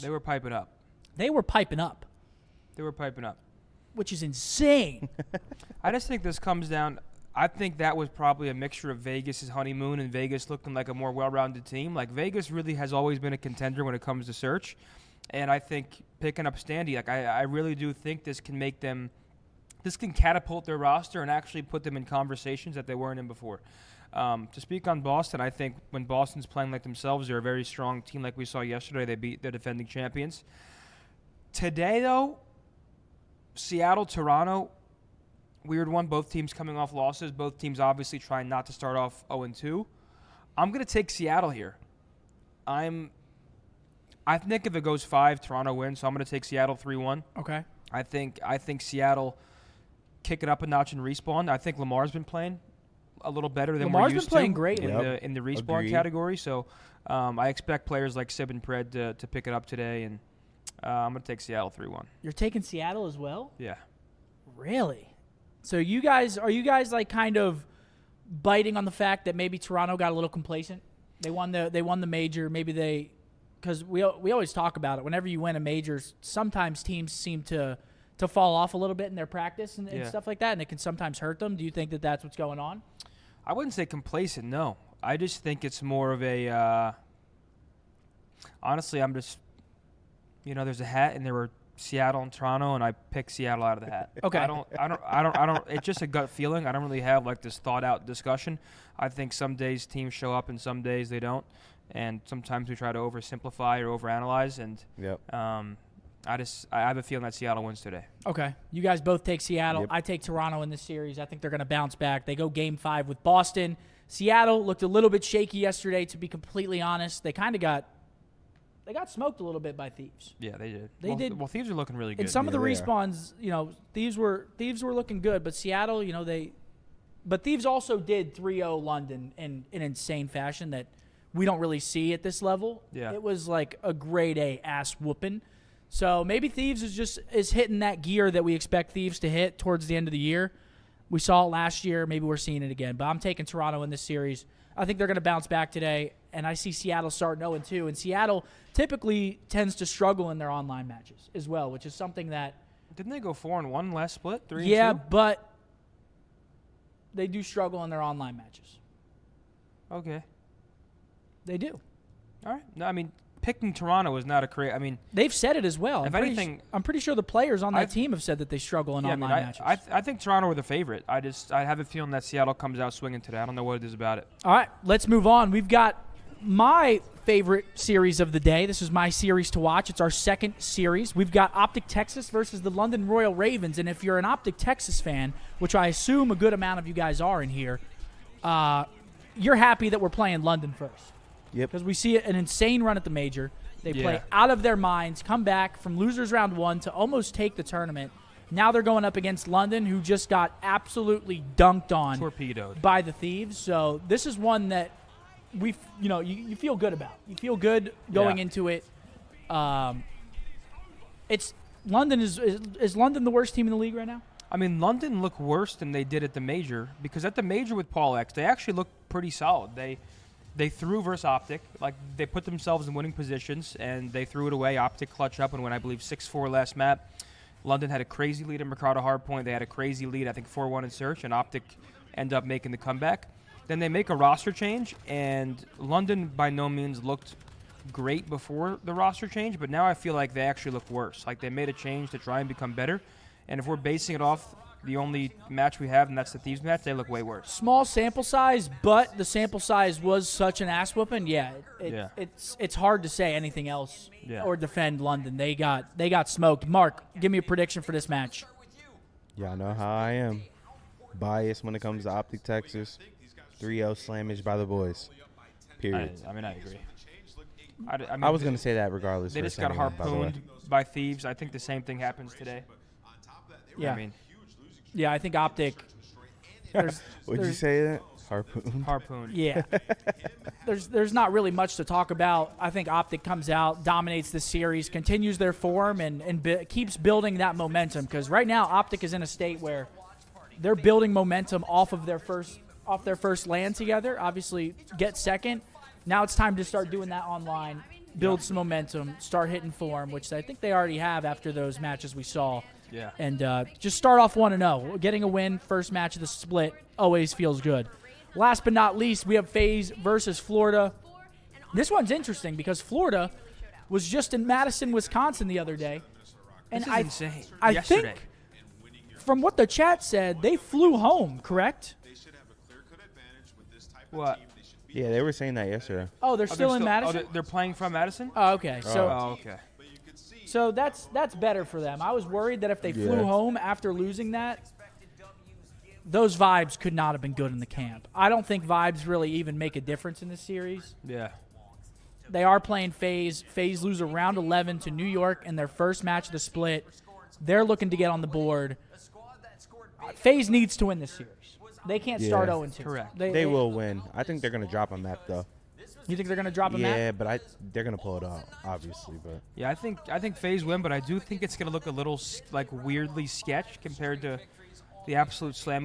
They were piping up. They were piping up. They were piping up. Which is insane. I just think this comes down. I think that was probably a mixture of Vegas' honeymoon and Vegas looking like a more well-rounded team. Like, Vegas really has always been a contender when it comes to search. And I think picking up Standy, like, I really do think this can make them – this can catapult their roster and actually put them in conversations that they weren't in before. To speak on Boston, I think when Boston's playing like themselves, they're a very strong team like we saw yesterday. They beat their defending champions. Today, though, Seattle, Toronto, weird one. Both teams coming off losses. Both teams obviously trying not to start off 0-2. I'm going to take Seattle here. I think if it goes 5, Toronto wins, so I'm going to take Seattle 3-1. Okay. I think Seattle kick it up a notch and respawn. I think Lamar's been playing a little better than we're used to. Lamar's been playing great in the respawn category. So I expect players like Sib and Pred to pick it up today, and I'm going to take Seattle 3-1. You're taking Seattle as well? Yeah. Really? So are you guys like kind of biting on the fact that maybe Toronto got a little complacent? They won the major. Maybe because we always talk about it. Whenever you win a major, sometimes teams seem to fall off a little bit in their practice and stuff like that, and it can sometimes hurt them. Do you think that that's what's going on? I wouldn't say complacent, no. I just think it's more of a honestly, I'm just, there's a hat and there were Seattle and Toronto, and I picked Seattle out of the hat. Okay. I don't. It's just a gut feeling. I don't really have like this thought out discussion. I think some days teams show up and some days they don't, and sometimes we try to oversimplify or overanalyze. And I have a feeling that Seattle wins today. Okay. You guys both take Seattle. Yep. I take Toronto in this series. I think they're going to bounce back. They go Game 5 with Boston. Seattle looked a little bit shaky yesterday, to be completely honest. They kind of got smoked a little bit by Thieves. Yeah, they did. They did. Well, Thieves are looking really good. And some of the respawns, Thieves were looking good, but Seattle, but Thieves also did 3-0 London in an insane fashion that we don't really see at this level. Yeah. It was like a grade A ass whooping. So maybe Thieves is hitting that gear that we expect Thieves to hit towards the end of the year. We saw it last year. Maybe we're seeing it again. But I'm taking Toronto in this series. I think they're going to bounce back today, and I see Seattle starting 0-2. And Seattle typically tends to struggle in their online matches as well, which is something that – Didn't they go 4-1 last split? 3-2? Yeah, but they do struggle in their online matches. Okay. They do. All right. No, I mean, picking Toronto is not a career. I mean, they've said it as well. If anything, I'm pretty sure the players on that team have said that they struggle in online matches. I think Toronto are the favorite. I have a feeling that Seattle comes out swinging today. I don't know what it is about it. All right, let's move on. We've got my favorite series of the day. This is my series to watch. It's our second series. We've got OpTic Texas versus the London Royal Ravens. And if you're an OpTic Texas fan, which I assume a good amount of you guys are in here, you're happy that we're playing London first. Yep. Because we see an insane run at the major. They play out of their minds, come back from losers round 1 to almost take the tournament. Now they're going up against London, who just got absolutely dunked on, torpedoed by the Thieves. So this is one that you feel good about. You feel good going into it. It's London is London the worst team in the league right now? I mean, London look worse than they did at the major, because at the major with Paul X, they actually looked pretty solid. They threw versus OpTic. Like, they put themselves in winning positions, and they threw it away. OpTic clutched up and went, I believe, 6-4 last map. London had a crazy lead in Mercado Hardpoint. They had a crazy lead, I think, 4-1 in Search, and OpTic ended up making the comeback. Then they make a roster change, and London by no means looked great before the roster change, but now I feel like they actually look worse. Like, they made a change to try and become better, and if we're basing it off the only match we have, and that's the Thieves match, they look way worse. Small sample size, but the sample size was such an ass whooping. It's hard to say anything else or defend London. They got smoked. Mark, give me a prediction for this match. Y'all know how I am. Biased when it comes to OpTic Texas. 3-0 slammage by the boys. Period. I agree. I was going to say that regardless. They just got harpooned by Thieves. I think the same thing happens today. Yeah. Yeah, I think OpTic. Would you say that? Harpoon. Yeah. There's not really much to talk about. I think OpTic comes out, dominates the series, continues their form, and keeps building that momentum. Because right now, OpTic is in a state where they're building momentum off their first land together. Obviously, get second. Now it's time to start doing that online. build some momentum, start hitting form, which I think they already have after those matches we saw. Yeah. And just start off 1-0. Getting a win, first match of the split, always feels good. Last but not least, we have FaZe versus Florida. This one's interesting because Florida was just in Madison, Wisconsin the other day. And This is insane. I Yesterday. think, from what the chat said, they flew home, correct? What? Yeah, they were saying that yesterday. Oh, they're still in Madison? They're playing from Madison? Oh, okay. Oh, okay. So that's better for them. I was worried that if they flew home after losing that, those vibes could not have been good in the camp. I don't think vibes really even make a difference in this series. Yeah. They are playing FaZe. FaZe lose a round 11 to New York in their first match of the split. They're looking to get on the board. FaZe needs to win this series. They can't start 0-2. Correct. They will win. I think they're going to drop a map, though. You think they're going to drop a map? Yeah, but they're going to pull it off, obviously. But Yeah, I think FaZe win, but I do think it's going to look a little like weirdly sketched compared to the absolute slam